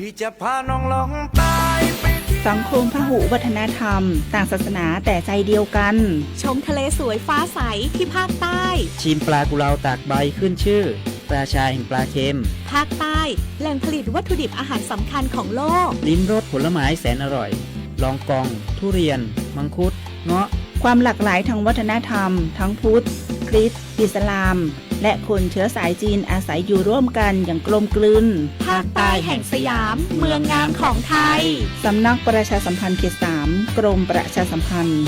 พี่จะพาน้องลองใต้ไปสังคมพหุวัฒนธรรมต่างศาสนาแต่ใจเดียวกันชมทะเลสวยฟ้าใสที่ภาคใต้ชิมปลากุเลาตากใบขึ้นชื่อราชาแห่งปลาเค็มภาคใต้แหล่งผลิตวัตถุดิบอาหารสำคัญของโลกลิ้มรสผลไม้แสนอร่อยลองกองทุเรียนมังคุดเงาะความหลากหลายทางวัฒนธรรมทั้งพุทธคริสต์อิสลามและคนเชื้อสายจีนอาศัยอยู่ร่วมกันอย่างกลมกลืนภาคใต้แห่งสยามเมืองงามของไทยสำนักประชาสัมพันธ์เขต 3 กรมประชาสัมพันธ์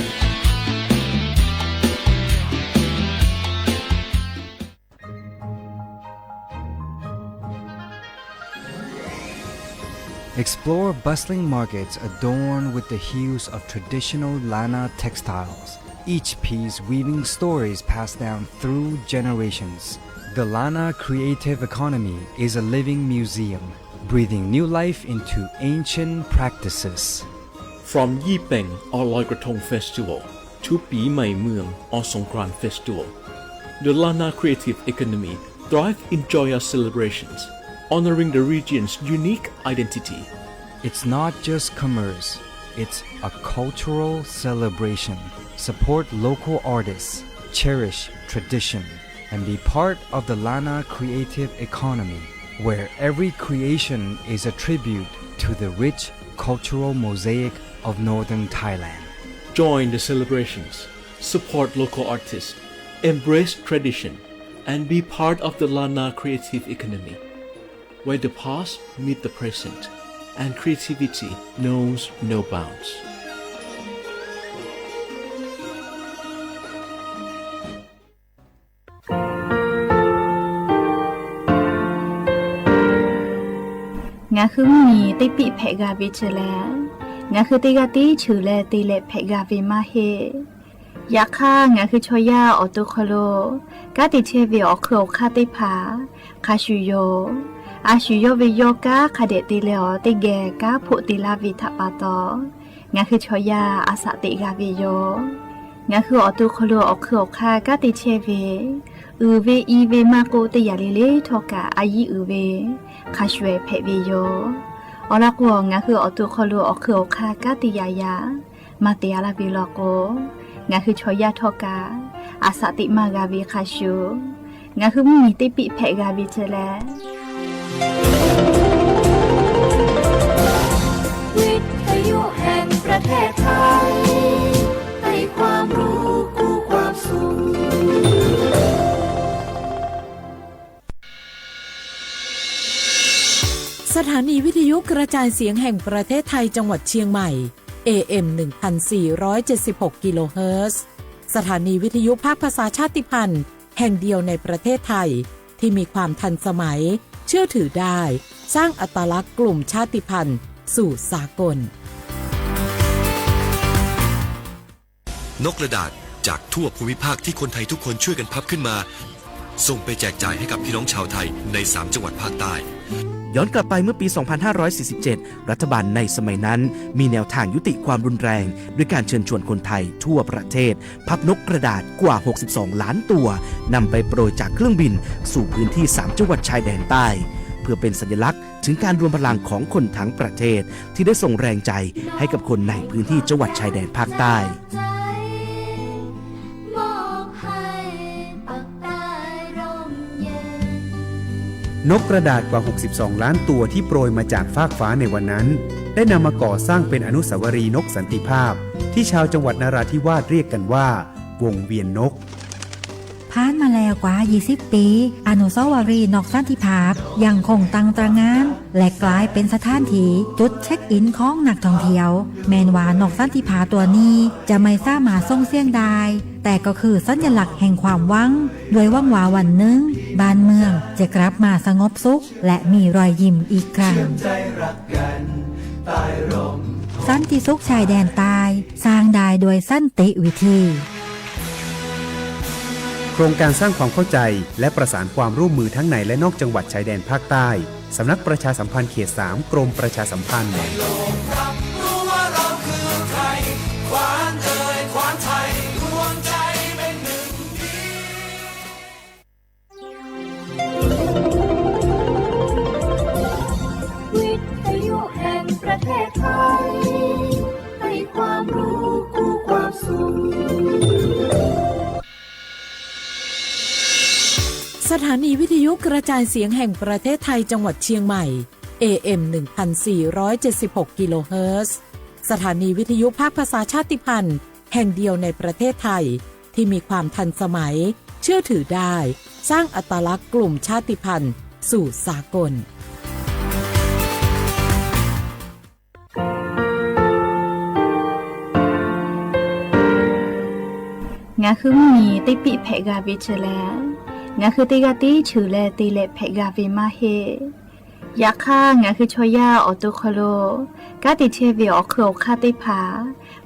Explore bustling markets adorned with the hues of traditional Lana textiles, each piece weaving stories passed down through generations. The Lana creative economy is a living museum, breathing new life into ancient practices. From Yi Peng or Loi Krathong Festival to Pi Mai Mueang or Songkran Festival, the Lana creative economy thrives in joyous celebrations, honoring the region's unique identity. It's not just commerce, it's a cultural celebration. Support local artists, cherish tradition, and be part of the Lana creative economy, where every creation is a tribute to the rich cultural mosaic of northern Thailand. Join the celebrations, support local artists, embrace tradition, and be part of the Lana creative economy, where the past meet the present and creativity knows no bounds. Nga khu mi te pi phe ga vi chela nga khu te ga ti chu le te le phe ga vi ma he ya kha nga khu choya auto kholo ka ti che vi o kho kha te pha kha shu yo a shu yo vi yo ka kha de te le o te ge ka phu ti la vi tha pa to nga khu choya a sa te ga vi yo nga khu auto kholo o kho kha ka ti che vi u ve I ve ma ko te ya le le tho ka a yi u veคาช่วยเพวิโยอลักวงงาคืออตุคอลูอคืออคากาติยายามาเตียลาบิลโกงาคือชอยาทอกาอาสติมากาบิคาชูงาคือมีติปิเพกาบิเจแลวิทยุแห่งประเทศไทยให้ความรู้กู้ความสุขสถานีวิทยุกระจายเสียงแห่งประเทศไทยจังหวัดเชียงใหม่ AM 1476 กิโลเฮิรตซ์สถานีวิทยุภาคภาษาชาติพันธุ์แห่งเดียวในประเทศไทยที่มีความทันสมัยเชื่อถือได้สร้างอัตลักษณ์กลุ่มชาติพันธุ์สู่สากลนกกระดาษจากทั่วภูมิภาคที่คนไทยทุกคนช่วยกันพับขึ้นมาส่งไปแจกจ่ายให้กับพี่น้องชาวไทยใน3จังหวัดภาคใต้ย้อนกลับไปเมื่อปี 2547 รัฐบาลในสมัยนั้นมีแนวทางยุติความรุนแรงด้วยการเชิญชวนคนไทยทั่วประเทศพับนกกระดาษกว่า 62 ล้านตัวนำไปโปรยจากเครื่องบินสู่พื้นที่ 3 จังหวัดชายแดนใต้เพื่อเป็นสัญลักษณ์ถึงการรวมพลังของคนทั้งประเทศที่ได้ส่งแรงใจให้กับคนในพื้นที่จังหวัดชายแดนภาคใต้นกกระดาษกว่า 62 ล้านตัวที่โปรยมาจากฟากฟ้าในวันนั้นได้นำมาก่อสร้างเป็นอนุสาวรีย์นกสันติภาพที่ชาวจังหวัดนราธิวาสเรียกกันว่าวงเวียนนกผ่านมาแล้วกว่า 20 ปีอนุสาวรีย์นกสันติภาพยังคงตั้งตระหง่านและกลายเป็นสถานที่จุดเช็คอินของนักท่องเที่ยวแม้ว่านกสันติภาพตัวนี้จะไม่สามารถส่งเสียงได้แต่ก็คือสัญลักษณ์แห่งความหวังโดยหวังว่าวันหนึ่งบ้านเมืองจะกลับมาสงบสุขและมีรอยยิ้มอีกครั้งสันติสุขชายแดนใต้สร้างได้โดยสันติวิธีโครงการสร้างความเข้าใจและประสานความร่วมมือทั้งในและนอกจังหวัดชายแดนภาคใต้สำนักประชาสัมพันธ์เขต 3 กรมประชาสัมพันธ์วิทยุ ศไทยให้ความรู้คู่ความสุขสถานีวิทยุกระจายเสียงแห่งประเทศไทยจังหวัดเชียงใหม่ AM 1476 กิโลเฮิรตซ์สถานีวิทยุภาคภาษาชาติพันธุ์แห่งเดียวในประเทศไทยที่มีความทันสมัยเชื่อถือได้สร้างอัตลักษณ์กลุ่มชาติพันธุ์สู่สากลงาคือมีติปิเพกาวิเชแลงาคือติกาติฉือแลติเลเพกาวิมาเฮยาค่างาคือชอยาออตุคโลกาติเชวิออคืออคาติผา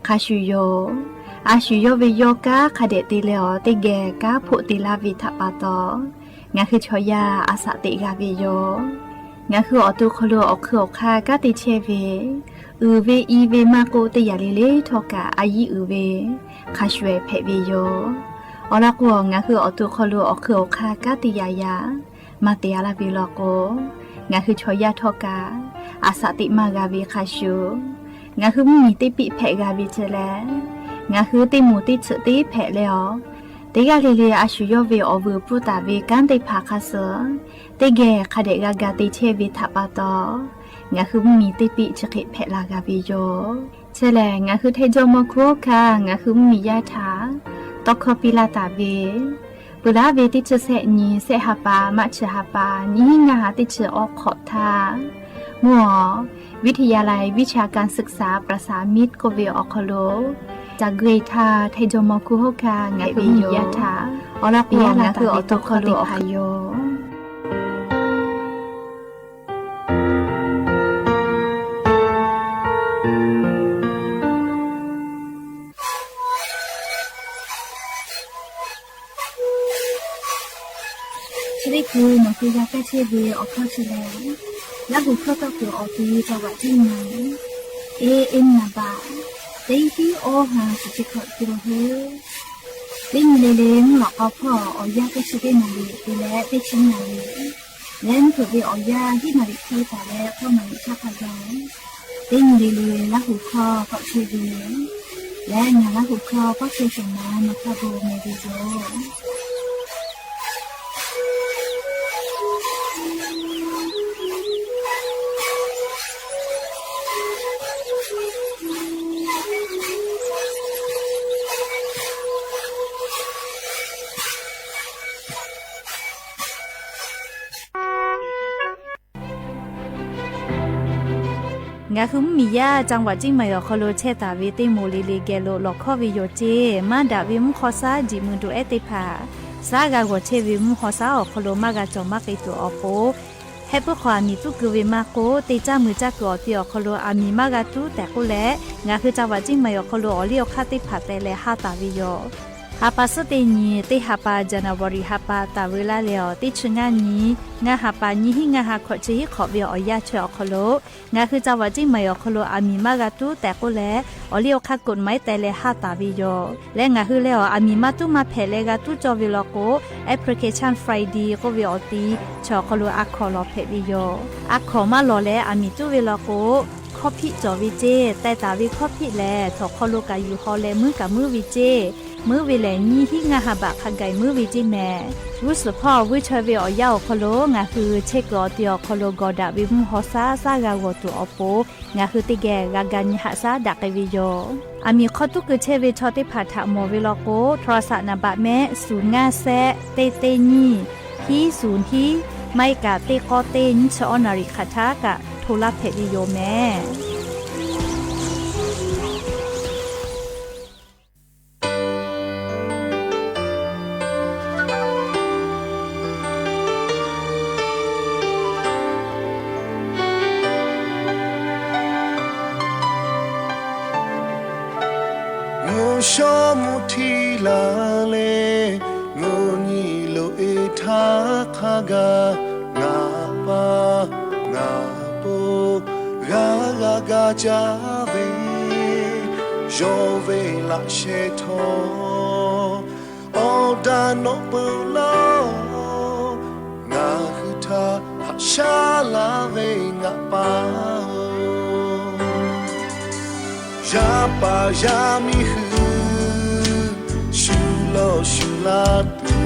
คาชุโยอาชุโยวิโยกาคาเดติเลอติแกกาพุติลาวิทปาตองาคือชอยาอาสติกาวิโยงาคือออตุคโลออคืออคากาติเชวิอือเวอีเวมาโกติยาเลเลทอกาอายีอือเวคาชเวเพวิโยอลักวงาคือออตุคโลออคืออคากาติยายามาเตียลาวิโลโกงาคือชอยาทอกาอาสติมากาวิคาชูงาคือมีติปิเพกาวิเจแลงาคือติมูติฉติเพเลอติกาเลเลอาชุโยเวอวูปุตาเวกันติภาคาเสติเกคาเดกากาติเชวิทัปาตองาคือมีติปิฉกิเพลากาวิโยเชแลงาคือเทโจโมโคคางาคือมียาถาตอกคปิลาตาเวปุราเวติเชเสนีเสหปามัชหปานิงาติเชออกขอทามัววิทยาลัยวิชาการศึกษาประสานมิตรกเวออคโลจากเกรทาไทโจมคุโฮคางาวิยาถาอลักยาลาคือออโตคโลพายโยชริคูมาคือยาแก้เชื้อเวออกเข้าเชื้อแล้วหูเข้าก็คือออกที่จังหวัดที่ไหนเอ็นนาบาเต็งที่โอหาสุจิขดกิโลเฮเต็งเลงหลอกเอาพ่อออยาแก้เชื้อนาลีตีและเต็งชิ้นนาลีเล่นถือเวออยาที่นาลีที่แต่แล้วเข้ามาชาพยาเต็งเลแล้วหูคอก็เชื้อเวและงานแล้วหูคอก็เชื้อสมามาคาโบเมดิโซงาคุมมียาจังหวัดจิงไม่อคโลเชตาวิติโมลิลิเกโลลอกข้อวิโยเจมาดาวิมขอซาจิมุนดูเอติพาซากากวเชวิมขอซาอคโลมากาจอมากไอตัวอโปเฮปความมีตุกวิมาโกติจ้ามือจักรอติอคโลอามีมากาตุแต่กุแลงาคือจังหวัดจิงไม่อคโลอลิอคาติพาแต่เลฮาตาวิโยฮาปาสตินีติฮาปาจานาวริฮาปาตาเวลาเลอติชงานีงาฮาปานีหิงาฮาขอจิขอเวียอยาเชอคโลงาคือจังหวัดจิงไม่อคโลอามีมากาตุแต่กุแลอลิอคากฎหมายแต่เลฮาตาวิโยและงาคือเลออามีมาตุมาเพเลกาตุจอวิโลโกแอปพลิเคชัน Friday ก็เวียอตีชอคโลอักขอลอเพวิโยอักขอมาลอและอามีตุวิโลโกข้อพิจอวิเจแต่ตาวิข้อพิแลถอคโลกาอยู่ฮอเลมือกับมือวิเจมือวิเลนี่ที่งาหาบะขังไก่มือวิจิแม่รู้สึกพ่อวิชเวออยาวคโลงาคือเช็กรอเตียวคโลกอดาวิมฮอซาซากาวตัวอโปงาคือติแกกากันหาซาดักวิโยอามีข้อตุกคือเชเวชอติผาถะโมวิโลโกโทรศัพท์นาบะแม่ศูนย์งาแซเตเตนี่ที่ศูนย์ที่ไม่กะเตกอเตนชอนาริคาทากะโทรเพวิโยแม่ชอมุทีลาเลงูนีโลเอทาคากางาปางาปูกากาจาเวโยเวลาเชโทออดานอปูลางาคือทาชาลาเวงาปา ya pa ya mi hu shu lo shu la tu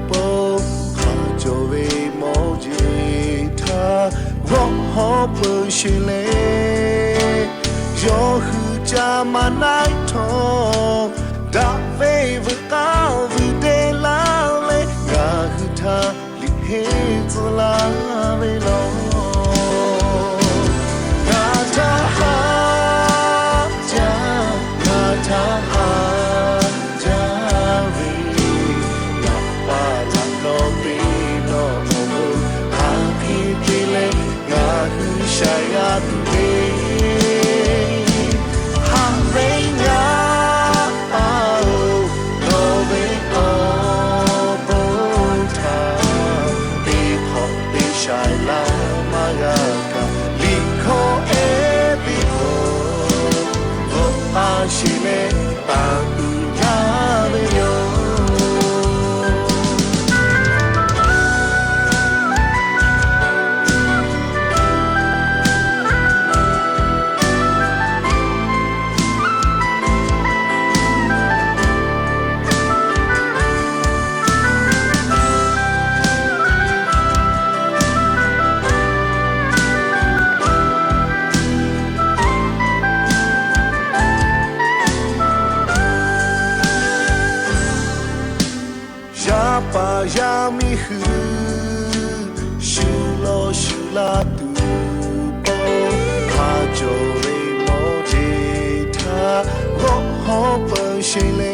po ha jo ve mo ji tha wo ho pu shi le yo hu ja ma nai tho da ve vu ka vu de la le ga hu tha li he zo la ve lo ga ta ha ja ga ta ha ja ve ya pa la no be no mo ha ki ti le ga hu sha ya tu be she me pa ya ve yo pa ya mi hu shu lo shu la tu po ha jo ve mo ji tha ho ho pa shi le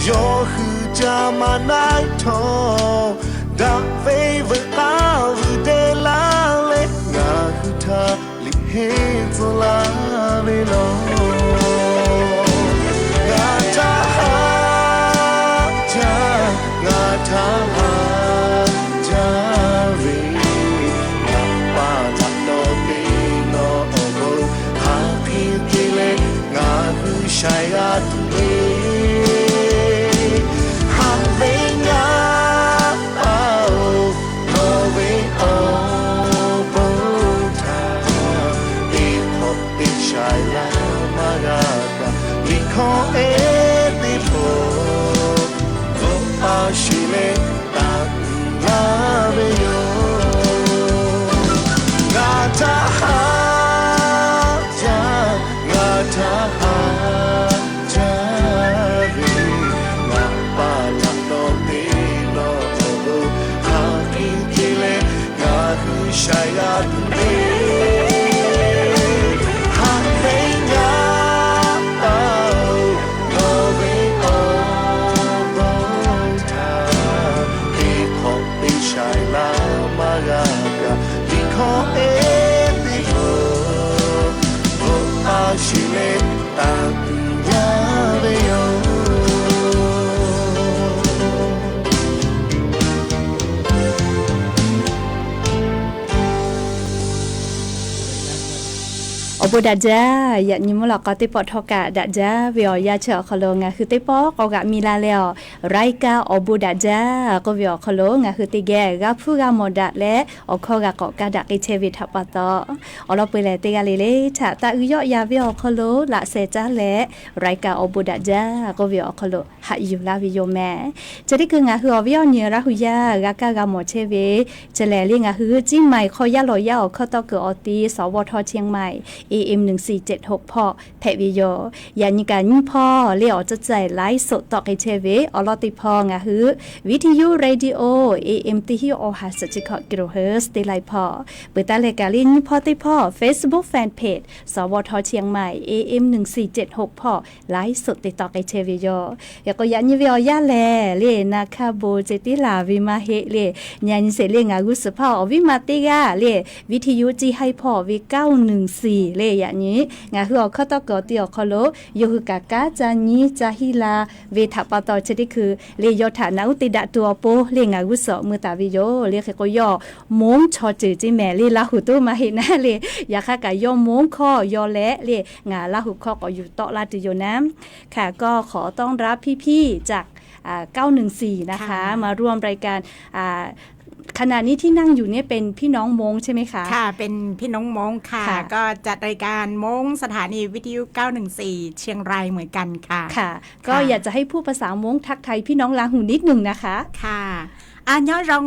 yo hu ja ma nai tho da ve vu ka vu de la le nga hu tha li he zo la ve lo ga ta ta ha ja ve ya pa la no be no go ha pi ti le nga hu sha ya tu le ha ve nya pa no ve o po ta e ho pi sha la ma ga ka li kho e ti po she le ta la ve yo ga ta ha ja ga ta ha ja ve ma pa la no te no ha ki ti le ga hu sha ya tu ha ve ya pa no ve o shai la ma ga ga li kho e ti ho ho a shi le ta ya ve yoอบูดาจาอย่านิมลอกติปอทอกะดาจาเวียยาเชอคโลงะคือติปอกอกะมีลาแล้วไรกาอบูดาจาก็เวียคโลงะคือติแกกะผู้กะโมดะและอคอกะกอกะดะกิเชวิทัปปะตออลอเปเลติกะเลเลฉะตะอึยอยาเวียคโลละเซจาและไรกาอบูดาจาก็เวียคโลหะอยู่ลาวิโยแม่จะได้คืองะคือเวียเนระหุยากะกะกะโมเชเวจะแลลิงะคือจิใหม่ขอยาลอยาขอตอเกออตีสวทเชียงใหม่ AM 1476พ่อแพวิโยยานิการยิ่งพ่อเลี้ยวจะใจไลฟ์สดต่อไอเชเวอลอติพ่องะฮือวิทยุเรดิโอ AM ที่ฮิโอหาสจิกกิโลเฮิรตซ์ได้ไลพ่อเปิดตาเลกาลินพ่อติพ่อ Facebook Fanpage สวทเชียงใหม่ AM 1476พ่อไลฟ์สดติดต่อไอเชเวโยยาก็ยานิเวียยาแลเลนาคาโบเจติลาวิมาเฮเลญานิเสเลงากุสพ่อวิมาติกาเลวิทยุจีให้พ่อวิ914เลอย่างนี้งาคือเอาข้อต่อกอติอคโลโยคือกากาจานีจาฮิลาเวทปะตอชดิคือเลโยฐานะอุติดะตัวโปเลงากุสมือตาวิโยเลเคก็ย่อมงชอจือจิแม่เลลาหุตุมาเห็นนะเลอยาค่ะกะย่อมงข้อยอและเลงาลาหุข้อก็อยู่เตาะลาติโยน้ำค่ะก็ขอต้อนรับพี่ๆจาก914นะคะมาร่วมรายการ ขณะนี้ที่นั่งอยู่เนี่ยเป็นพี่น้องมงใช่ไหมคะค่ะเป็นพี่น้องมงค่ะก็จัดรายการมงสถานีวิทยุ914เชียงรายเหมือนกันค่ะค่ะก็อยากจะให้ผู้ภาษามงทักไทยพี่น้องลาหูนิดหนึ่งนะคะค่ะnhớ rằng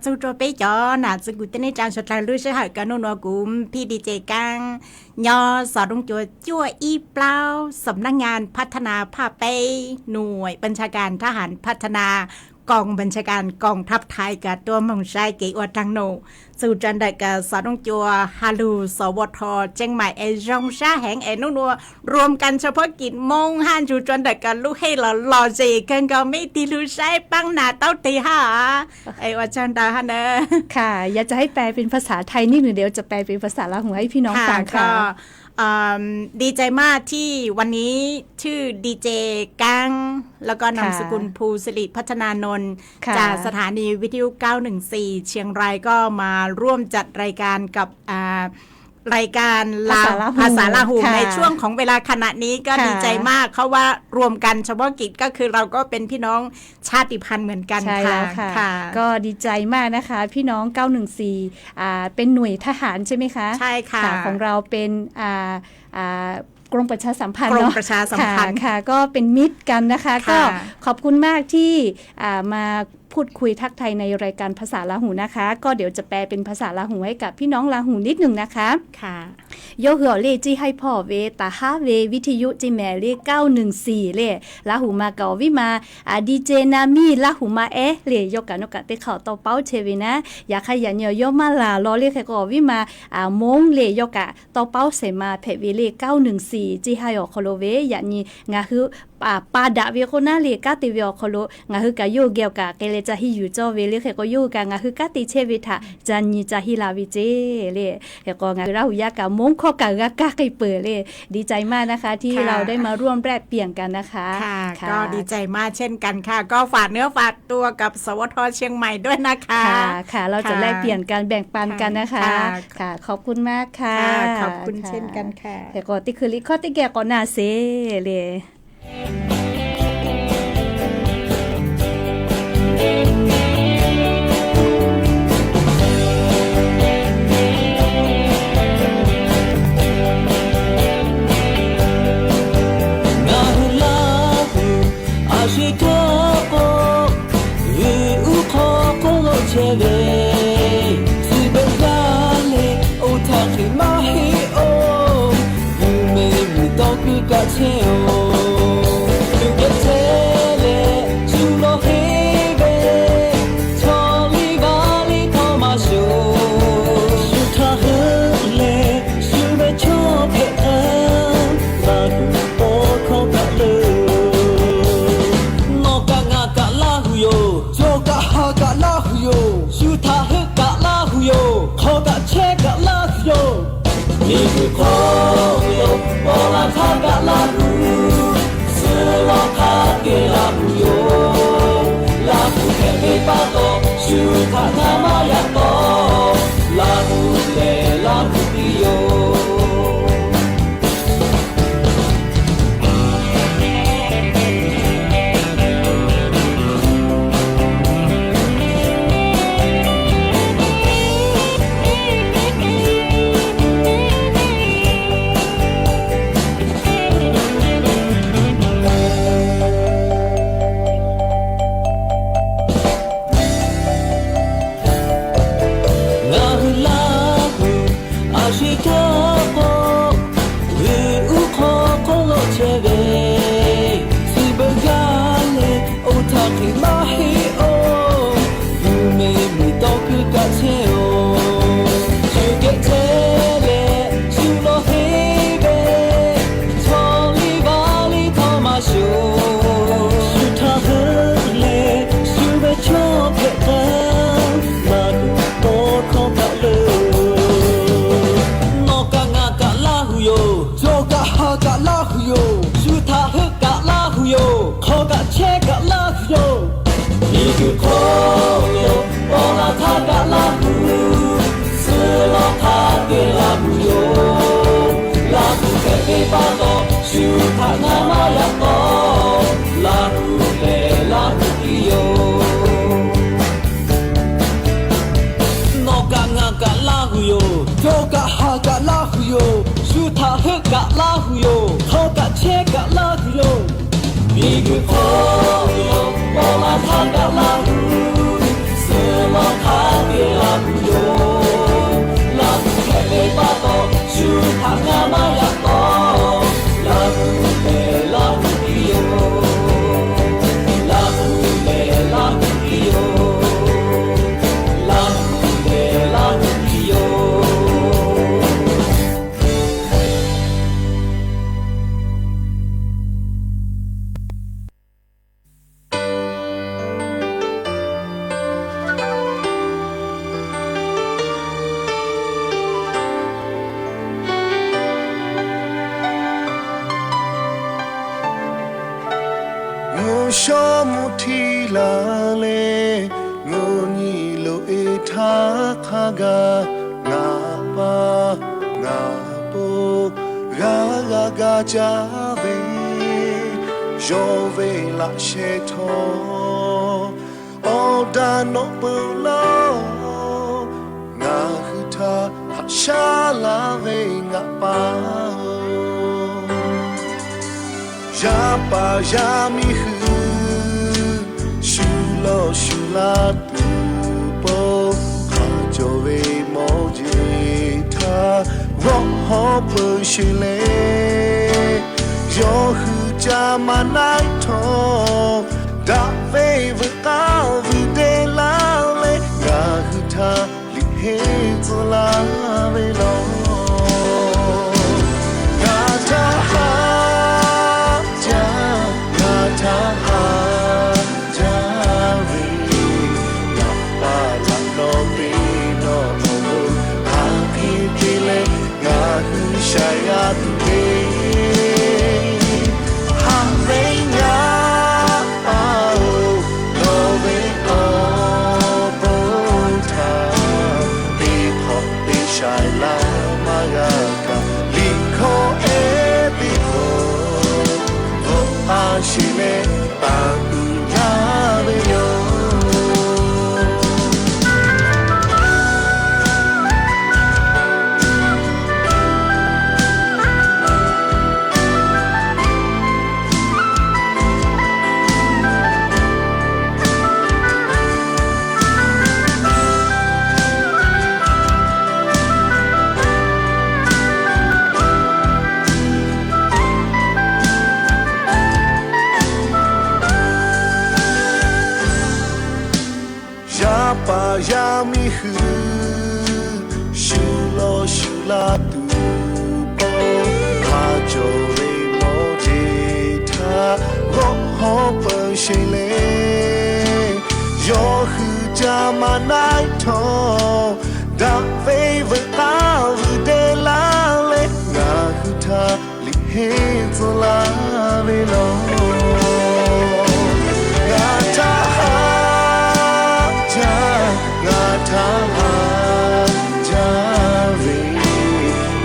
chú cho bé cho là chú cụ tên trang xuất lại lưu sẽ hỏi cả nô cũng PDJ Cang nhớสอนจั่วอีเปล่าสำนักงานพัฒนาภาพไปหน่วยบัญชาการทหารพัฒนากองบัญชาการกองทัพไทยกับตัวมงชายเกอวทังโนสู่จันได้กับสอนจั่วฮาลูสวทเจียงใหม่จงชาแห่งนัวรวมกันเฉพาะกิจมงฮันจู่จันได้กับลูกให้หล่อเจกันก็ไม่ตีลูกชายปังหน้าเต้าตีห่าว่าจันดาฮันเนอค่ะอยากจะให้แปลเป็นภาษาไทยนิดหนึ่งเดี๋ยวจะแปลเป็นภาษาลาวหูให้พี่น้องฟังค่ะดีใจมากที่วันนี้ชื่อดีเจกังแล้วก็นามสกุลภูสิริพัฒนานนท์จากสถานีวิทยุ914เชียงรายก็มาร่วมจัดรายการกับรายการภาษาลาหูในช่วงของเวลาขณะนี้ก็ดีใจมากเขาว่ารวมกันเฉพาะกิจก็คือเราก็เป็นพี่น้องชาติพันธุ์เหมือนกันค่ะก็ดีใจมากนะคะพี่น้อง914เป็นหน่วยทหารใช่ไหมคะใช่ค่ะของเราเป็นกรมประชาสัมพันธ์เนาะค่ะก็เป็นมิตรกันนะคะก็ขอบคุณมากที่มาพูดคุยทักไทยในรายการภาษาลาหูนะคะก็เดี๋ยวจะแปลเป็นภาษาลาหูให้กับพี่น้องลาหูนิดหนึ่งนะคะค่ะโยเหือเลจีให้พ่อเวตาฮาเววิทยุจิแมเล914เลลาหูมาเกาวิมาดีเจนามีลาหูมาเลยกกันนกเตเขาตอเป้าเชวินะอยากให้ยันโยมาลารอเลขก็วิมามงเลยกะตอเป้าเสมาเพเวเล914จีให้อคโลเวยันนี่งาคือปาดะเวโคนาเลกาติเวอคโลงาคือกะโยเกียวกะเกเลจะฮิอยู่จอเวเลเคก็อยู่กะงาคือกะติเชวิทะจันนี่จะฮิลาวิเจเลเฮก็งาคือราหูยากะมงข้อกะกะกะไกเปิดเลยดีใจมากนะคะที่เราได้มาร่วมแลกเปลี่ยนกันนะคะค่ะก็ดีใจมากเช่นกันค่ะก็ฝากเนื้อฝากตัวกับสวทเชียงใหม่ด้วยนะคะค่ะเราจะแลกเปลี่ยนกันแบ่งปันกันนะคะค่ะขอบคุณมากค่ะขอบคุณเช่นกันค่ะเฮก็ติคือลิข้อติแกก็น่าเซเลย โจกะหากะลาหุโยสุทาหกะลาหุโยเขากะเชกะลาหุโยบีกุโคโยโอลาทากะลาหุเสมอทาเกลาหุโยลาหุเคเปปาโตสุทางามายะโตลาหุเปลาหุกิโยลาหุเปลาหุกิโยลาหุเปลาหุกิโยชอมุทีลาเลงูนีโลเอทาคากางาปางาปูกากาจาเวโยเวลาเชโทโอดานอปูโลงาคือทาฮัชาลาเวงาปายาปายามิฮืชูโลชูลาตูโปขาโจเวโมเจทาวอฮอปชิเลโยฮืจามาไนโทดาเววกาวิเดลาเลงาฮืทาลิเฮโซลาเวโลงาทาฮาทาฮาจาวีนับปาลังโนปีโนโมฮาคิติเลงาฮืชายาตุเวฮาเรงาอาโอโนเวโอโปทาปีพอปีชายลามากากาลิโคเอปิโออาชิเลปาอุญาเวโยปายามิฮืชูโลชูลาตูโปฮาโจเวโมเจทาวอฮอปชิเลโยฮืจามาไนโทดาเววกาวิเดลาเลงาฮืทาลิเฮโซลาเวโลงาทาฮางาทาฮาจาวี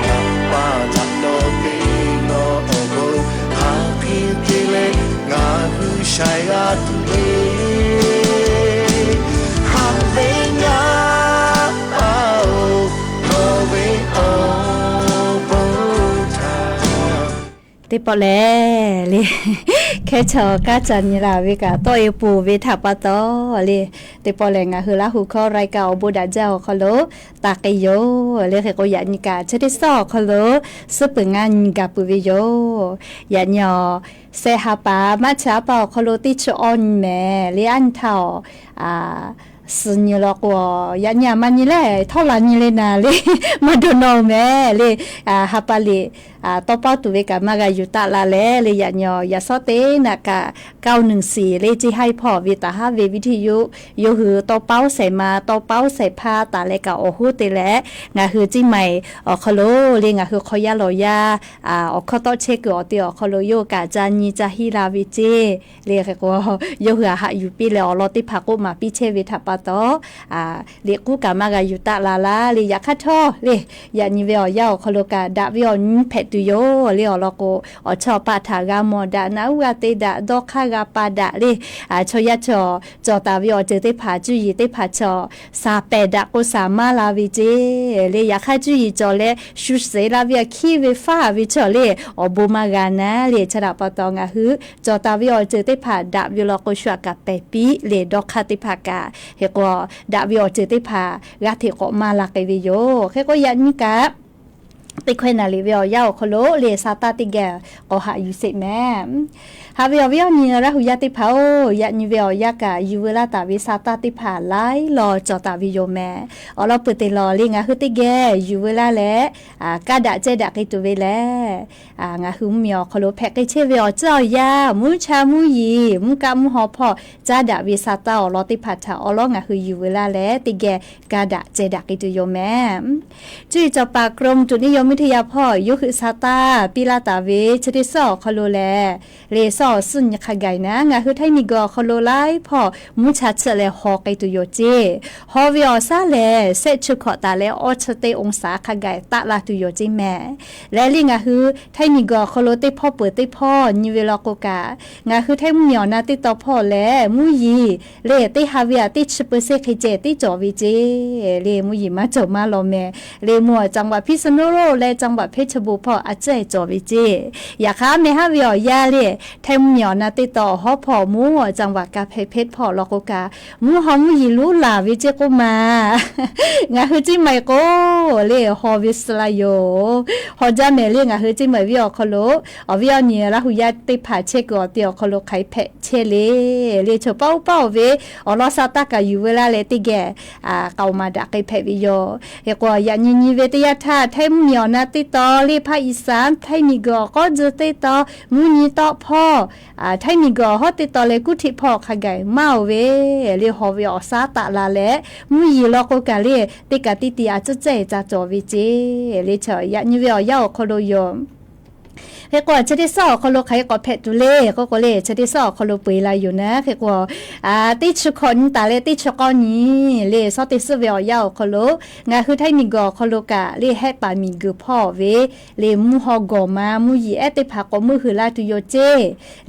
นับปาลังโนปีโนโอโบฮาคิติเลงาฮืชายาตุเวฮาเวงาอาโอโนเวโอโบทาติปอแลเลยแค่ชอกาจันนี่ล่ะเวกาโตเอปูเวทัปปะโตเลยติปอแลงาฮืลาฮูคอไรกาอบูดาเจ้าคอโลตากะโยเลยเคโกยานิกาชะติซอคอโลซึปงานกาปุเวโยยาญอเซฮาปามาชาปอคอโลติชออนแม่เลอันเทาสญลกว่ายันยามันนี่แหละเท่าไหร่นี่เลยนะเลยมาดูน้องแม่เลยฮับปะเลยต่อป้าตัวเวกามากายุตาลาเลยยันยาซอเตนะกะ914เลยจีให้พ่อวิตาฮาเววิทยุโยหือต่อเป้าใส่มาต่อเป้าใส่ผ้าตาเลยกะโอฮูเตแลงาคือจิใหม่คอโลเลยงาคือคอยาลอยาคอตอเชกอติคอโลโยกาจานีจาฮิลาวิเจเลยก็โยหือหาอยู่ปีแล้วลอติพักมาปีเชวิทัปโตเรียกกูกามากายุตาลาลาเลยอยากคัดท่อเลยอย่านิเวอยาวคอโลกาดาวิออนเพด ตุโยเลียวลอโกอชอปาถากามอดานาอุกาเตดาดอกคากาปาดาเลชอยาชอจอตาวิอเจเตผาจุยเตผาชอซาเปดาโกสามาลาวิเจเลยาคาจุยจอเลชุเซลาวิคีเวฟ้าวิชอเลอบูมากานะเลชราปตองาหือจอตาวิอเจเตผาดาวิลอโกชัวกาเปปีเลดอกคาติผากาเฮโกดาวิอเจเตผากาเทโกมาลาเกวิโยเฮโกยันนิกาติควยนาลิเวียวยาวคโลเลซาตาติแกก็หาอยู่สิแม่ฮาเวียเวียนี่ระหุยาติพาโอยะนิเวียยากะยูเวลาตาวิซาตาติผาไลรอจอตาวิโยแม่อลอเปเตลอลิงะฮึติแกยูเวลาแลกะดะเจดะกิตุเวแลงะฮึเมียคโลแพกเชเวียเจ้ายามุชามุยีมุกะมุฮอพอจาดะวิซาตาอลอติผาทาอลองะฮึยูเวลาแลติแกกะดะเจดะกิตุโยแม่จุยจอปากรมจุนิยมวิทยาพ่อยุคือซาตาปิลาตาเวชติสอคโลแลเลซอสุญญคไกนะงะคือไทมีกอคโลไลพ่อมุชาเชเลฮอไกตุโยเจฮอวิอซาเลเซชุขอตาเลออชเตองศาคไกตะลาตุโยเจแม่และลิงะคือไทมีกอคโลเตพ่อเปิดเตพ่อนิเวลโกกางะคือไทมียอนาติตอพ่อแลมุยีเลเตฮาวิอาติชเปเซคเจติจอวิเจเลมุยีมาจบมาลอแม่เลมัวจังหวัดพิษณุโลกและจังหวัดเพชรบูรณ์พ่ออาเจจอวิเจอยากค้าเมฮาวิอยาเลไทมเหมียวนาติต่อฮอพ่อมูจังหวัดกาเพชรพ่อลอกกามูฮอมูยิลูลาวิเจกุมางาฮือจิไมโกเลฮอวิสลาโยฮอจาเมเลงาฮือจิไมวิอคโลอวิอเนียละหุยาติผาเชกอเตียวคโลไขเพเชเลชเป้าเวอลอซาตากาอยู่เวลาเลติแกเกามาดะไกเพวิโยเฮกอยาญิเวตยาธาไทมเหมียวนาติต่อเลภาคอีสานไทมีกอก็จะติต่อมุนีต่อพ่อไทมีกอฮอติต่อเลกุทิพ่อขไกมาเวเลฮอวิอซาตะลาเลมุยีลอกกาเลติกาติติอาจเจจาจอวิเจเลเฉยะนิเวียาวคโลโยเฮกว่าชะดิซอคโลไขก็เพตุเลก็เลชะดิซอคโลปุยลาอยู่นะเฮกว่าติชุคนตาเลติชกอนี้เลซอติสเวียาวคโลงาคือไทมีกอคโลกะเลแฮปามีกึพ่อเวเลมูฮอกอมามูยีเอติภากอมือคือลาตุโยเจ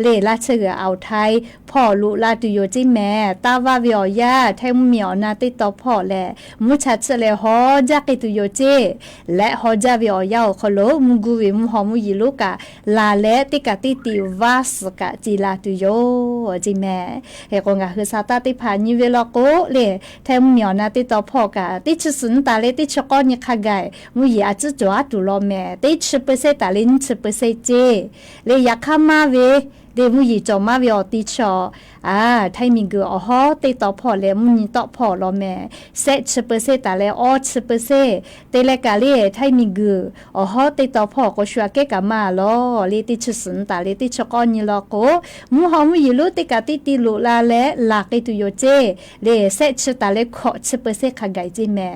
เลลาเชือเอาไทยพ่อลุลาตุโยจิแม่ตาวาเวียาไทมเหมียวนาติตอพ่อแลมุชัดเชเลฮอจากิตุโยเจและฮอจาเวียาวคโลมุกุเวมุฮอมุยีลูกะลาเลติกาติติวาสกะจิลาตุโยจิแม่เฮกงะคือซาตาติพานิเวลโกเลแทมเหมียวนาติตอพ่อกะติชสุนตาเลติชกอนิคาไกมุยอาจจวตุลอแม่ติชเปเซตาลินชเปเซเจเลยอยากคามาเวเดมุยจอมาเวอติชอไทมีกอฮอติตอพ่อเลมุนีตอพ่อลอแม่เซชเปเซตาเลออชเปเซเตเลกาเลไทมีกอฮอติตอพ่อก็ชัวเกกามาลอเลติชสุนตาเลติชกอนิลอโกมูฮอมุยลุติกาติติลุลาเลลาเกตุโยเจเลเซชตาเลขอชเปเซคาไกจิแม่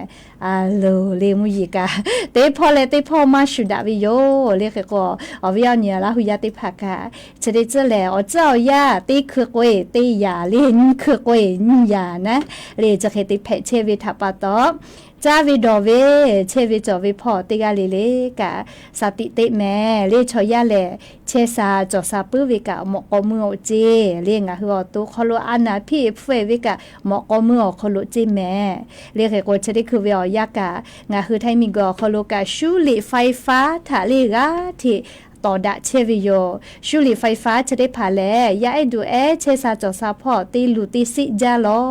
โลเลมุยกาเตพ่อเลเตพ่อมาชุดาวิโยเลเกก็อวิอาเนียละหุยาติภากาเฉดเจแลอเจ้ายาติคือกวยติยาเลนคือกวยนิยานะเลจะเคติเพเชวิทัปปะตอจาวิดอเวเชวิจอวิพ่อติกาเลกะสติเตแม่เลชอยาเลเชซาจอซาปื้วิกะหมอกอมือเจเลงะฮือตุคโลอานาพี่เฟวิกะหมอกอมือคโลเจแม่เลเกโกชะดิคือเวียากะงะฮือไทมีกอคโลกะชูลิไฟฟ้าทะเลกะที่ต่อดะเชวิโยชูลิไฟฟ้าจะได้ผ่าแลยาไอดูเชซาจอซาพ่อตีลูติสิจาลอ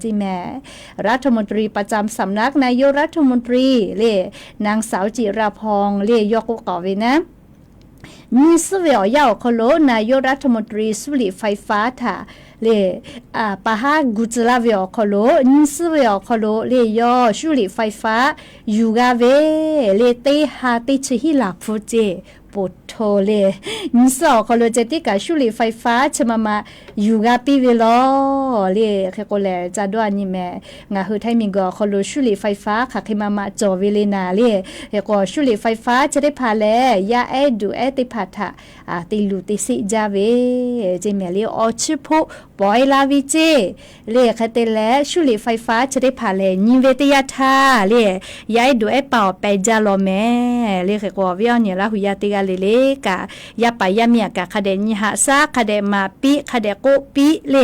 จิแม่รัฐมนตรีประจำสำนักนายกรัฐมนตรีเลนางสาวจิราพงษ์เลยกกอเวนะนี่สเวียาวคโลนายกรัฐมนตรีสุริไฟฟ้าถาเลปะฮากุจลาเวียคโลนิสเวียคโลเลยอสุริไฟฟ้ายูกาเวเลเตฮาติชฮิลาฟูเจปุถโทเลนิสอคโลเจติกาสุริไฟฟ้าชมายูกาปิเวลอเลเคโกเลจาดวานิแมงาฮือไทมิงกอคโลสุริไฟฟ้าค่ะคิมาจอเวเลนาเลเฮกอสุริไฟฟ้าจะได้พาแลยาดูติพาทะติลูติสิจาเวเจเมเลอชิโพปอยลาวิเจเลคเตเลชุลิไฟฟ้าจะได้ผ่าเลนิเวตยาธาเลยย้ายดูเป่าไปจาลอแม่เลยก็วิญญาณละหุยาติกา าเลกะยาไปยาเมียกะคาเดนิหาซาคาเดมาปิคาเดโกปิเล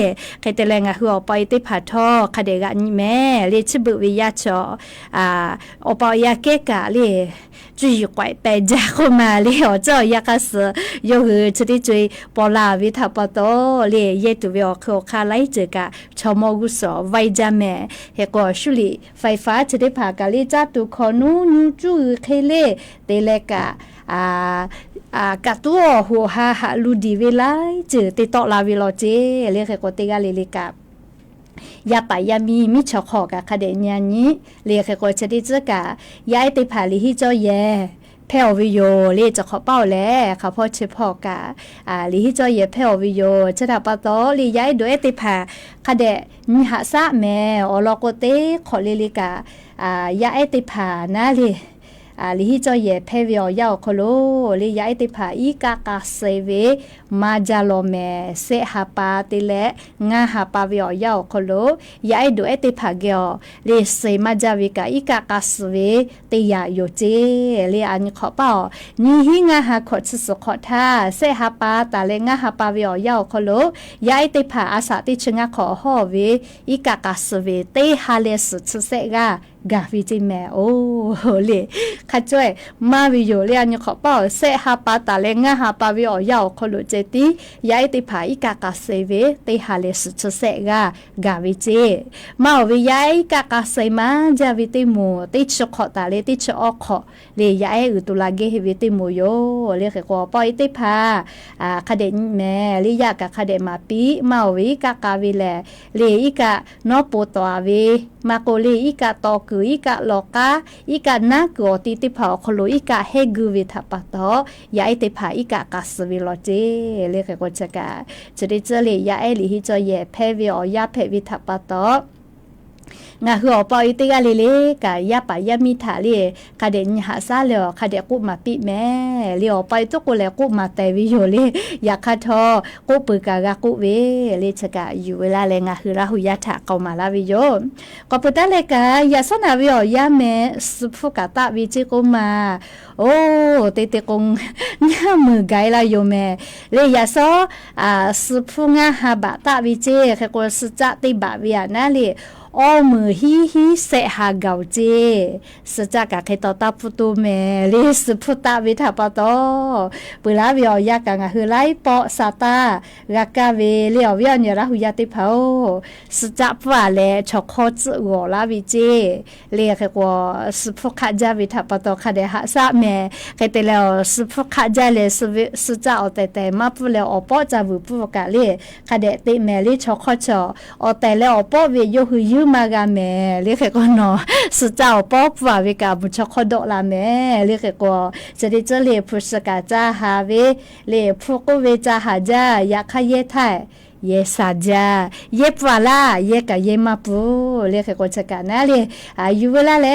ใครแต่แรงหัวไปติผาทอคาเดกะนี่แม่เลชบุวิยาชออปอยาเกกะเลจุยไกวไปจาเข้ามาเลอเจ้ายากาสยอหือชดิจุยปอลาวิทาปโตเลเยตุเวอคคาไลเจกะชอมอกุสอไวจาแม่เฮกอชุลิไฟฟ้าชดิผากาเลจาตุคอนูนูจูเคเลเตเลกะกะตัวหัวหาลูดีเวลาเจติตอลาวิโลเจเลเฮกอเตกาเลกะยาไปยามีมิชอขอกะคาเดญานี้เลเขกอชดิจกะยายติผาลิฮิจอเยเพลวิโยเลจะขอเป้าแลเขาพ่อเฉพาะกะลิฮิจอเยเพลวิโยจะดับปะตอลิยายโดยติผาคาเดนิหาซะแม่อลโกเตขอเลลิกะยาติผานะเลลิฮิจอเยเพวิโอยาโคโลลิยายติผาอีกากาเซเวมาจาโลเมเซฮาปาติเลงาฮาปาวิโอยาโคโลยายดูเอติผาเกอลิเซมาจาวิกาอีกากาสเวติยาโยเจลิอันขอเป้านี่ฮิงาฮาขอดสุขอทาเซฮาปาตาเลงาฮาปาวิโอยาโคโลยายติผาอาสาติชงาขอฮอเวอีกากาสเวเตฮาเลสุดเซกากาวิจิแมโอเลข้าช่วยมาวิโยเลียนขอเป้าเซฮาปาตาเลงาฮาปาวิโอยาโคโลเจติยายติผาอีกากาเซเวติฮาเลสุดเซกาวิจิมาวิยายกากาเซมาจาวิติโมติชขอตาเลติชอขอเลยยายอุตุลาเกหิวิติโมโยเลขกอปอยติผาคาเดนแม่ลิยากะคาเดมาปิมาวิกากาวิแลเลอีกะนอโปตวาเวมาโกเลอีกะตอกุอีกะโลกาอีกะนาโกติติผาคโลอีกะเฮกุวิทัปะตอยายติผาอีกะกาสวิโลเจเลขกอจะกะจะได้เจเลยยาเอลิฮิจอเยเพวิโอยาเพวิทัปะตองาหัวปอยติกาเลกะยาปายามิถาเลคาเดนหาซาเลคาเดกุมาปิแม่เลอปอยตุกุเลกุมาเตวิโยเลยาคาทอกุปึกากะกุเวเลชกะอยู่เวลาเลงาหือราหุยะถะเกามาลาวิโยก็ปุตตะเลกะยาสนาวิโอยาเมสุฟุกะตะวิจิกุมาโอ้เตเตกงงามือไกลาโยเมเลยาซอสุฟุงาฮาบะตะวิเจเขกอสุจะติบะวิยานะเลอมือฮีเสหาเกาเจสจากะเคตตาพุตุเมลิสพุตาวิทาปโตปุลาวิอยากะงะฮือไลปอซาตารากาเวเลอวิอเนระหุยาติเผาสจับว่าแลชอคอจโกลาวิเจเลเคกวสพุขะจาวิทาปโตคาเดหะซะเมเคเตเลสพุขะจาเลสจาอเตเตมาปุเลอปอจาวุปุกะเลคาเดติเมลิชอคอจอเตเลอปอเวโยหุยมากาเมเรียกก็นอสุเจ้าป๊อบว่าวิกาบุชคดลาเมเรียกก็จะได้เจเลพุสกาจาฮาเวเลพุกเวจาฮาจายาคาเยไทเยซาจาเยปวาลาเยกะเยมาปูเรียกก็จะกันนะเลยอยู่เวลาเล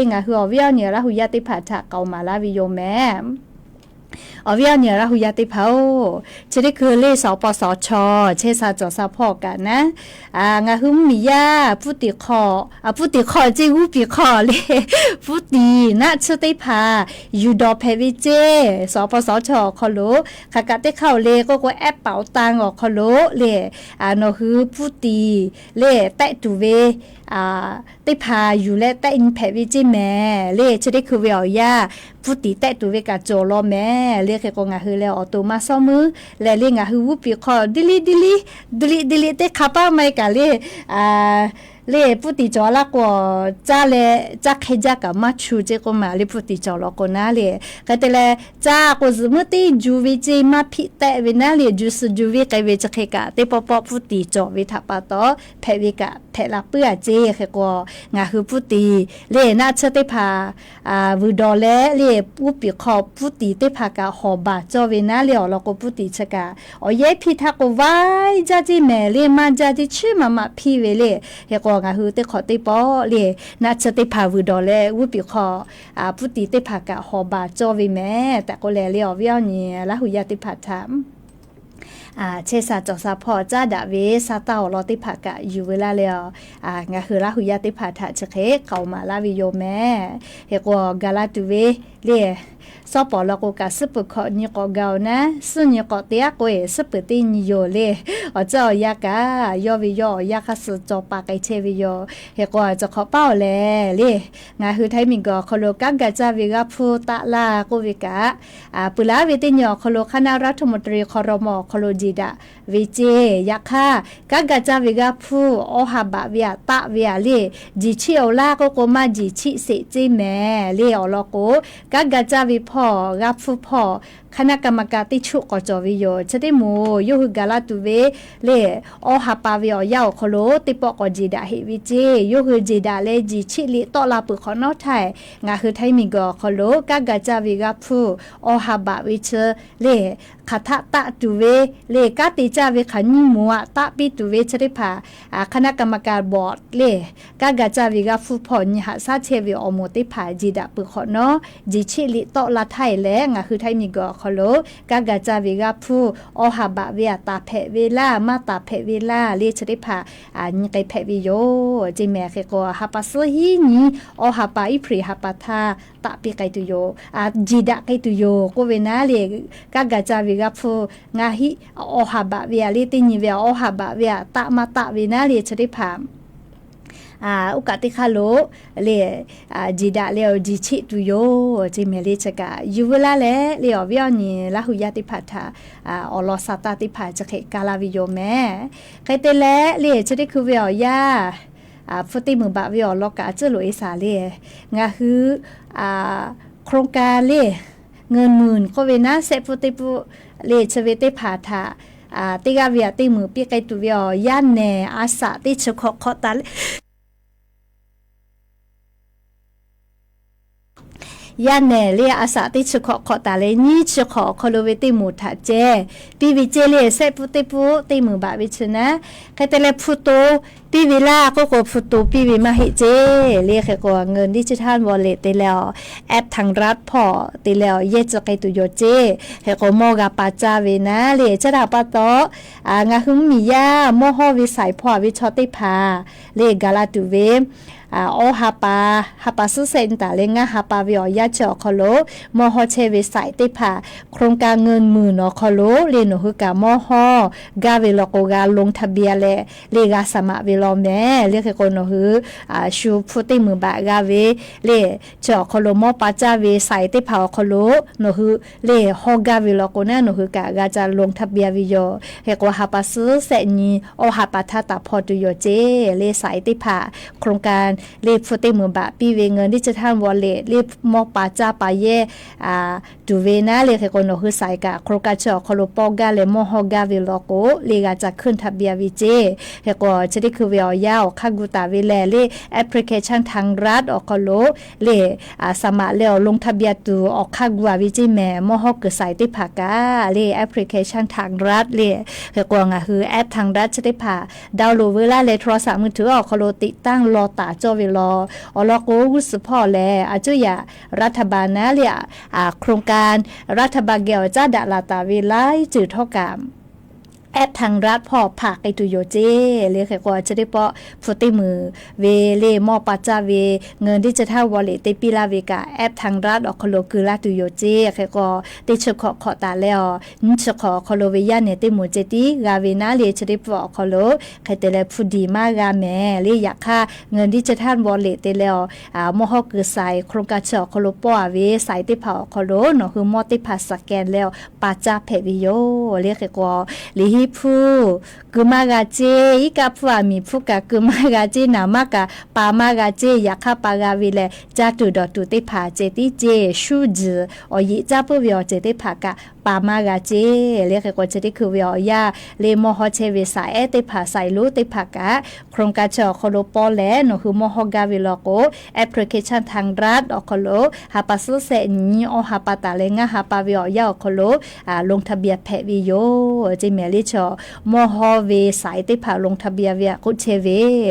ยงาหัววิอเนี่ยละหุยาติผาทะเกามาลาวิโยแมอวิยาเนี่ยราหุยาติเผาจะได้คือเลสปสชเชษาจอซาพอกันนะงาหุมมียาผู้ติคอผู้ติคอจิหูปีคอเลผู้ตีนะชติพายูดอเพวิเจสปสชคอโลขากะติเข้าเลก็แอปเป๋าตังออกคอโลเลโนคือผู้ตีเลแตะตูเวติพาอยู่และแต่อินเพวิจิแม่เลจะได้คือเวียยาผู้ตีแต่ตัวเวกาโจโลแม่เรียกก็งาฮือแล้วออโตมาซ้อมือและเรียกงาฮือวุปีคอดิลิเตคาป้าไม่กะเลผู้ตีจอละกว่าจ้าเลจ้าใครจ้ากับมาชูเจก็มาเลผู้ตีจอละก็น่าเลยก็แต่ละจ้าก็สมมติจูวิจิมาพิแต่เวน่าเลยจูวิกเวจะใครกะแต่ปอผู้ตีจอวิทัปตอเพวิกะเพละเปื้อเจแค่ก็งาคือผู้ตีเลน่าเชติพาวูดอเลเลผู้ปีขอบผู้ตีเตพากะหอบาจอเวน่าเลยแล้วก็ผู้ตีชะกะเยพิทักก็ไว้จ้าจิแม่เลมาจ้าจิชื่อมาพี่เวเลแค่ก็งาฮือเตขอเตปอเลนาชเตพาวูดอเลวุปิขอพุติเตพากะหอบาจอวิแม่แต่ก็แลเลียวเวียวเนี่ยละหุยาติพาถาม เชษาจอซาพอจ้าดาเวซาเต้ารอติผากะอยู่เวลาแล้วงาคือลาหุยาติผาทะชะเคเข้ามาลาวิโยแม่เฮกอกาลาตุเวเล่ซอปอลโกกะซึปขอนิกอเกานะซุนิกอเตียกเวซึปตินิโยเลอเจ้ายากายอวิโยยาคาสจอปากไกเชวิโยเฮกอจะขอเป้าแลเลงาคือไทมิงกอคโลกังกะจาวิกาพูตะลาโกวิกะปุลาวิติญอคโลคณะรัฐมนตรีครมคโลจิดาวิเจยาคากังกะจาวิกาพูโอหาบะเวียตะเวียเลจิชิโอลาโกโกมาจิชิเสจิแมเลอลโกกังกะจาวิพ่อรับผู้พ่อคณะกรรมการที่ชุกจอวิโยจะได้มูยุหกาลาตุเวเลโอหาปาวิอยาวคโลติปอกจีดาเฮวิเจยุหจีดาเลจิชิลิตอลาปุขอนอไทยงาคือไทยมีกอคโลกากาจาวิกาพูโอหาบะวิเชเลคาทะตะตุเวเลกาติจาวิขันนิมัวตะปิตุเวจะได้พาคณะกรรมการบอร์ดเลกากาจาวิกาฟูพอนิหาซาเชวิอโมติพาจีดาปุขอนอจิชิลิตอลาไทยแลงาคือไทยมีกอคโลกากาจาวิกาพูโอหาบะเวียตาเพเวลามาตาเพเวลาเลจะได้พานิไกเพวิโยจิแม่เคโกฮาปัสฮีนีโอหาปาอิพริฮาปาทาตะปิไกตุโยจีดะไกตุโยโกเวนาเลกากาจาวิกาพูงาฮิโอหาบะเวียเลติญิเวียโอหาบะเวียตะมาตะเวนาเลจะได้พาอุกาติคาโลเลจีดาเลอจิชิตุโยจิเมเลชกายูเวลาเลเลอวิอนีลาหุยาติพัทาอลอซาตาติพาจะเคกาลาวิโยแม่ใครเตเลเลจะได้คือวิอยาฟุติมือบะวิอลอกาเจโลเอสาเลงาคือโครงการเลเงินหมื่นโคเวนะเซฟุติปุเลชเวติพาทาติกาวิอติมือปีไกตุวิอยาแนอาสาติชขอขอตายาเนเลียอาสาติชขอขอตาเลนี่ชขอคอโลเวติมูทาเจปีวิเจเลเซปุติปุติมือบาวิชนะใครแต่เลพุโตปีวิลาก็โกพุโตปีวิมาหิเจเรียกแค่ก็เงินดิจิทัลวอลเล็ตติแล้วแอปทางรัฐพอติแล้วเยจะไกตุโยเจแค่ก็โมกาปาจาเวนะเลจะดาปะโตงาหุมมียาโมโหวิสัยพอวิชอติพาเลกาลาตุเวโอฮาปาสุเซนตาเลงาฮาปาวิอยาเจอคโลมอฮอเชวิสัยติพาโครงการเงินหมื่นอคโลเลนหุกามอฮอกาเวลโกกาลงทะเบียนเลกาสมะเวลอแม่เรียกคนนหือชูพุติมือบากาเวเลเจอคโลมอปาจาเวสัยติพาคโลนหือเลฮอกาเวลโกนะนหือกากาจะลงทะเบียนวิโยเฮกว่าฮาปาสุเซนีโอฮาปาทาตาพอตุโยเจเลสัยติพาโครงการเลฟุติมือบะปีเวเงินดิจิทัลวอลเล็ตเลมอปาจาปาเยดูเวนะเลเคโกโนคือสายกะโครกาจอโคโลปอกาเลมอฮอกาเวลโกเลกาจะขึ้นทะเบียนวิเจเฮก็จะได้คือเวียวยาวคากุตาเวแลเลแอปพลิเคชันทางรัฐออกโลเลสมัครแล้วลงทะเบียนตัวออกคากัววิจิแม่มอฮอกคือสายติภากาเลแอปพลิเคชันทางรัฐเลเฮก็งะคือแอปทางรัฐจะได้พาดาวน์โหลดเวลาเลโทรศัพท์มือถือออกโลติดตั้งรอตาจอเวลอลโกกุสพ่อแลอาจุยารัฐบาลนะเลยโครงการรัฐบาลเกี่ยวจ้าดาลาตาเวไลจืดเท่ากับแอปทางรัฐพอผักไอตุโยเจเรียกแค่ว่าจะได้เปาะฟุติมือเวเลมอปัจจาเวเงินดิจิทัลวอลเล็ตติปีลาเวกาแอปทางรัฐออกโคโลคือลาตุโยเจแค่ก็ติชขอตาแล้วนิชขอโคโลเวียเนี่ยติมูเจติกาเวนาเลจะได้เปาะโคโลใครแต่ละผู้ดีมากาแม่เรียอยากค่าเงินดิจิทัลวอลเล็ตติแล้วมอฮอกคือใส่โครงการเจาะโคโลปอเวใส่ติเผาโคโลเนาะคือมอติพาสแกนแล้วปัจจาเพวิโยเรียกแค่ก็ลิผู้กุมากาเจอีกาผู้มีผู้กะกุมากาเจนามากะปามากาเจอยากข้าปากาวิเลจาตุดอตุติผาเจติเจชูจืออยิจาผู้วิอเจติผากะปามากาเจเรียกก็จะได้คือวิอยาเลมอฮอเชวิสายติผาใส่รู้ติผากะโครงการเจาะโคโลปอแลนคือมอฮอกาวิลโกแอปพลิเคชันทางรัฐอโคโลฮาปัสเซนีอฮาปาตาเลงะฮาปาวิอยาอโคโลลงทะเบียนแพวิโยเจเมลิช ชอมอฮอเวสายติผ่าลงทะเบียนเวียกุเชเว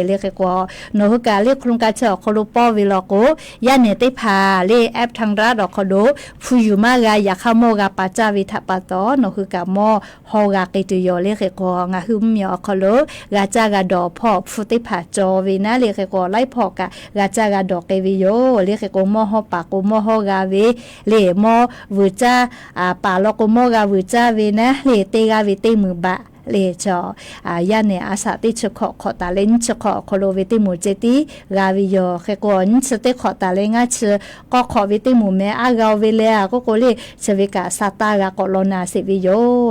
เรียกกว่าโนฮกาเรียกโครงการเชอคอลูปอวิลโกยาเนติผ่าเรียแอปทางรัฐดอกคอโดฟูยูมากายาคาโมกาปาจาวิทัปตอโนฮกามอฮอกาเกตุโยเรียกกว่างาฮึมยอคอโลกาจากาดอพอฟูติผ่าจอวินะเรียกกว่าไล่พอกากาจากาดอกเกวิโยเรียกกว่ามอฮอปากมอฮอกาเวเลมอวูจาปาลกมอกาวูจาเวนะเลเตกาเวเตมือบะเลจอยาเนอาสาติชขอขอตาเลนชขอคโลเวติมูเจติกาวิโยเขกอนสเตขอตาเลงาชก็ขอเวติมูเมอากาเวเลก็โกเลชเวกาซาตากากโลนาเสวิโย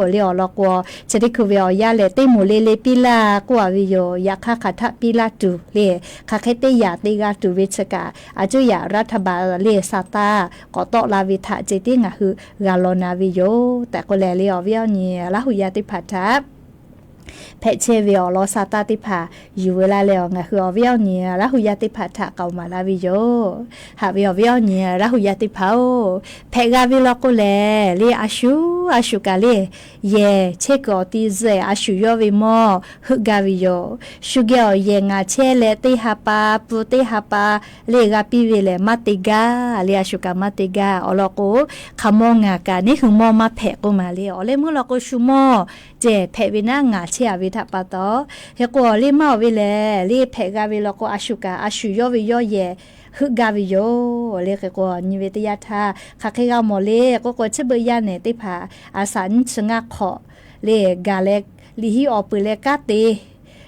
เลอลกวชดิคุเวยายาเลติมูเลเลปิลากวาวิโยยาคาคาทะปิลาตุเลคาเคเตยาติกาตุเวชกาอาจุยารัฐบาลเลซาตาก็ตอลาวิทะเจติงะหือกาโลนาวิโยแต่ก็แลเลอวิโยเนีละหุยาติพัทะเพเชวิโอลอซาตาติพาอยู่เวลาแล้วงะคืออวิโอเนียละหุยาติพาทะเกามาลาวิโยหาวิโอเนียละหุยาติพาโอเพกาวิโลโกเลเลอาชูกาเลเยเชกอติเซอาชูโยวิโมฮึกาวิโยชูเกอเยงาเชเลติฮาปาปุติฮาปาเลกาปิเวเลมาติกาเลอาชูกามาติกาอลโกขมองงากานี่คือมอมาเพกโกมาเลอเลมุลโกชูโมเจเพวินางาเชอาวิทัปตอเฮกอลิมาวิเลลิเพกาวิลโกอาชูกาอาชูโยวิโยเยฮึกาวิโยเลกกอนิเวตยาทาคาเคกาโมเลก็กเชเบยาเนติพาอาสันชงะขอเลกาเลลิฮิออปเลกาเต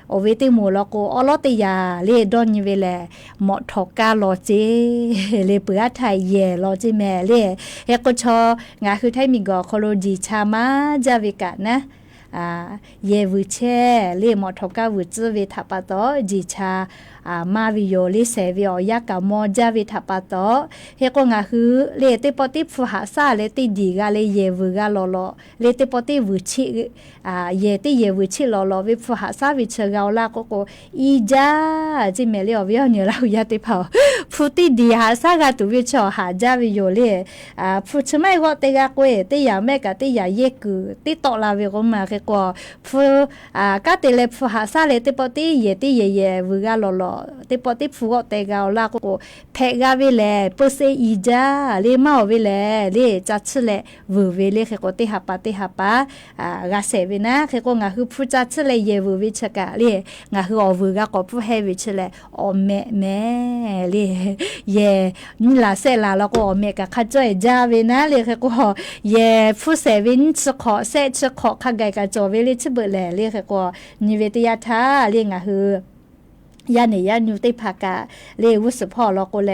โอเวติมูลโกอลอติยาเลดอนนิเวเลหมอทอกาโลเจเลเปือไทยเยโลเจแมเลเฮกชองาคือไทมิกอโคโลจีชามาจาวิกะนะเยวุเชเลมอทอกาวุจเวทัปตอจีชามาวิโยลิเซวิโอยากามอจาวิทัปตอเฮกงาคือเลติปติฟุหาซาเลติดีกาเลเยวุกาโลโลเลติปติวุชิเยติเยวุชิโลโลวิฟุหาซาวิเชกาลาโกโกอีจาจิเมเลอวิโอเนลาวยาติพาฟุติดีหาซากาตุวิชอหาจาวิโยเลฟุชไมโกเตกาโกเอติยาเมกะติยาเยกุติตอลาวิโกมาเกโกฟุกาเตเลฟุหาซาเลติปติเยติเยวุกาโลโลติปติฟูเตกาลาโกเพกาวิเลปเซอีจาเลมาวิเลเลจัดเลวูเวเลเขโกติหาปากาเซวินะเขโกงาคือฟูจัดเลเยวูวิชกาเลงาคืออวูกาโกฟูเฮวิชเลอเมเลเยนี่ลาเซลาแล้วก็อเมกาคาจ่อยจาเวนะเลเขโกเยฟูเซวินสขอเซสขอคาไกกาจอเวเลชเบเลเขโกนิเวตยาทาเลงาคือยาเนยานูติภากาเลวุสพอลโกแล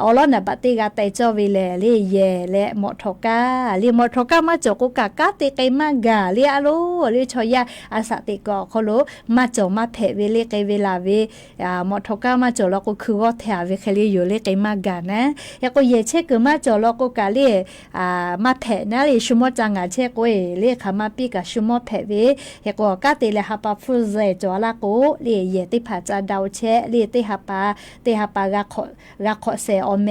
ออลอนะปฏิกาไตจอวิเลเลเยและมอทอกาเลมอทอกามาจโกกากาเตไกมากาเลอะโลเลชอยาอาสาติกอโคโลมาจมาเพเวเลไกเวลาเวมอทอกามาจลโกคือว่าแถเวเคเลอยู่เลไกมากานะยาก็เยเชกมาจลโกกาเลมาเพนะเลชุมอจังอาเชโกเอเลคามาปิกาชุมอเพเวยาก็กาเตเลหาปาฟุเซจอลาโกเลเยติภาจาดาวเชเลติหาปากาขอเซอเม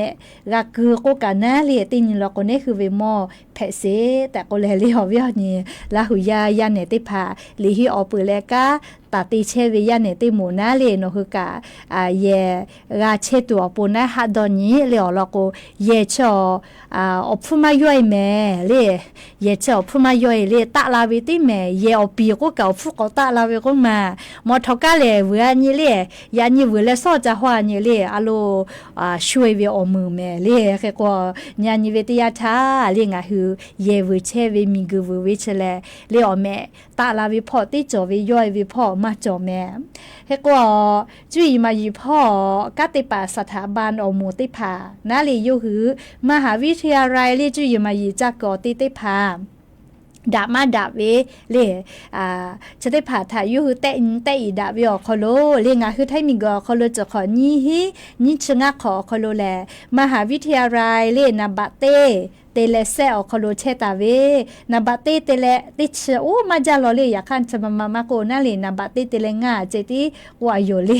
กาคือโกกานะเลตินิลโกเนคือเวมอเพเซแต่ก็เลฮอวิอนี่ลาหุยายาเนติภาลิฮิออปุเลกาตาติเชวิยาเนติหมูนาเลโนฮึกาเยราเชตัวปุนะฮาดอนีเลอลโกเยชอพุมาย่อยแม่เลเยชอพุมาย่อยเลตะลาวิติแม่เยอปีก็เก่าฟุกตะลาวิก็มามอทกาเลเวนี่เลยานี่เวเลซอจะฮวานี่เลอะโลช่วยเวอมือแม่เลแค่ก็ญาณิเวติยาทาเลงะฮือเยวิเชวิมิกววิเชเลเลอแม่ตะลาวิพอติจอวิย่อยวิพอมาจอแม่เฮก็จุยมายีพ่อกติปาสถาบันอมูติภานาลีอยู่หือมหาวิทยาลัยลีจุยมายีจากกอติภาดามาดาเวเลจะได้ผ่าถ่ายอยู่แต่อีดาวิอคอโลเลงาคือไทมิกอคอโลจะขอนี่ฮินี่ชงะขอคอโลแลมหาวิทยาลัยเลนาบะเต เลเซอคโลเชตาเวนาบาเตเตเลติเชโอมาจาโลเลอยากคันจะมาโกนาเลนาบาเตเตเลงาเจติวายโยเล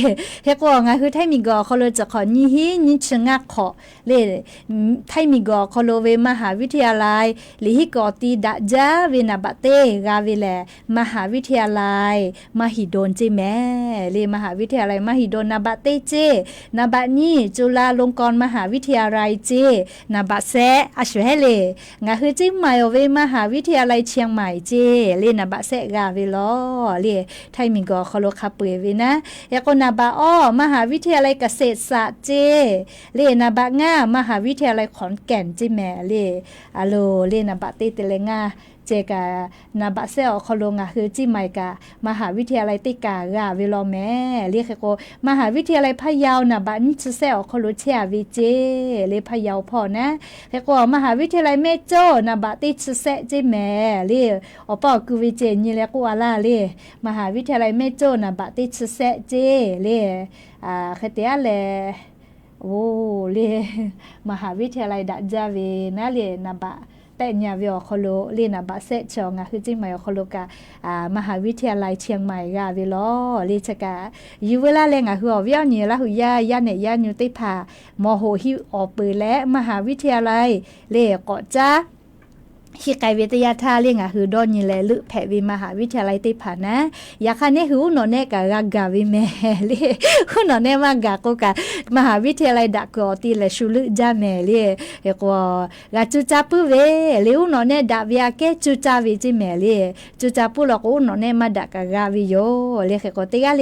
เฮก็งาคือไทมีกอคโลจะขอนิฮินิชงะขอเลไทมีกอคโลเวมหาวิทยาลัยลิฮิกอตีดะจาเวนาบาเตกาเวเลมหาวิทยาลัยมหิดลเจแม่เลมหาวิทยาลัยมหิดลนาบาเตเจนาบานี่จุฬาลงกรณ์มหาวิทยาลัยเจนาบาเซอชเวเลงาคือจิมายเวมหาวิทยาลัยเชียงใหม่เจเลนาบาเซกาเวลอเลไทมีกอคโลคาเปเวนะยาโกนาบาอ้อมหาวิทยาลัยเกษตรศาสตร์เจเลนาบาง่ามหาวิทยาลัยขอนแก่นเจแม่เลอะโลเลนาบาเตเตเลงาเจกานาบะเซอคโลงาคือจิไมกามหาวิทยาลัยติกากาเวลอแม่เรียกโกมหาวิทยาลัยพะเยานาบะนิชเซอคโลเชียวิเจเลพะเยาพอนะเรียกว่ามหาวิทยาลัยเมโจนาบะติชเซเจแม่เรียอปอกูวิเจนี่แลกูอาลาเลมหาวิทยาลัยเมโจนาบะติชเซเจเลคเตียเลโอ้เลมหาวิทยาลัยดะจาเวนะเลนาบะแต่ญาวิอคโลเลนาบะเซชองคือจิมายอคโลกามหาวิทยาลัยเชียงใหม่กาวิลอเลชกาอยู่เวลาแลงคือวิอนี่ละหุยายาเนยานุติพามโหหิออปือและมหาวิทยาลัยเลกอจ้าฮิไกวิทยาทาเรียงคือดอนนี่แลลึแผวิมหาวิทยาลัยติผานะอยากคันนี้หูนอเนกะกาวิแม่เลหูนอเนมากะก็กะมหาวิทยาลัยดักกอติเลชุลึจาแม่เลเฮก็กะจุจาปุเวเลหูนอเนดาวิอาเกจุจาวิจิแม่เลจุจาปุลก็หูนอเนมาดักกะวิโยเลเฮก็ติกะเล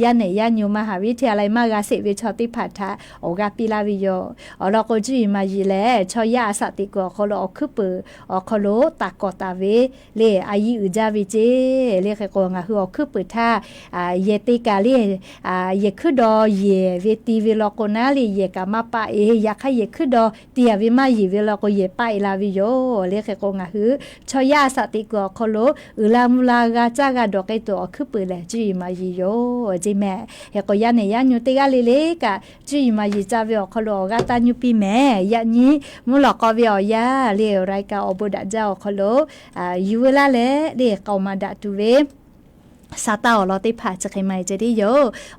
ยาเนยาญูมหาวิทยาลัยมากะเสวิชอติผาทาโอกาปิลาวิโยอลก็จุมายีแลชอยาสติกอคโลอคึปคโลตากอตาเวเลอายีอุจาวิเจเลเคกงาคือคือปึท่าเยติกาเลเยคือดอเยเวติเวลโกนาเลเยกามาปะเอยาคเยคือดอเตียวิมายีเวลโกเยปะลาวิโยเลเคกงาคือชอยาสติกอคโลอุลามุลากาจากาดอกไอตัวคือปึแลจีมายีโยจิแม่เฮกยาเนยาญูติกาเลกะจีมายีจาเวคโลกาตาญูปีแม่ยะนี้มุลกอเวียาเลไรกาอบุดะเจ้าคโลยูเวลาเลเด็กเอามาดัดดูเวซาตาอลอติผาจะใครไม่จะได้โย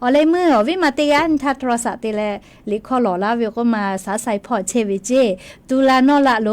อเลยเมื่อวิมาติกันทัดโทรศัพท์ติเลลิคอลอลาวิวก็มาสาใส่พอเชวิเจตูลานอละโล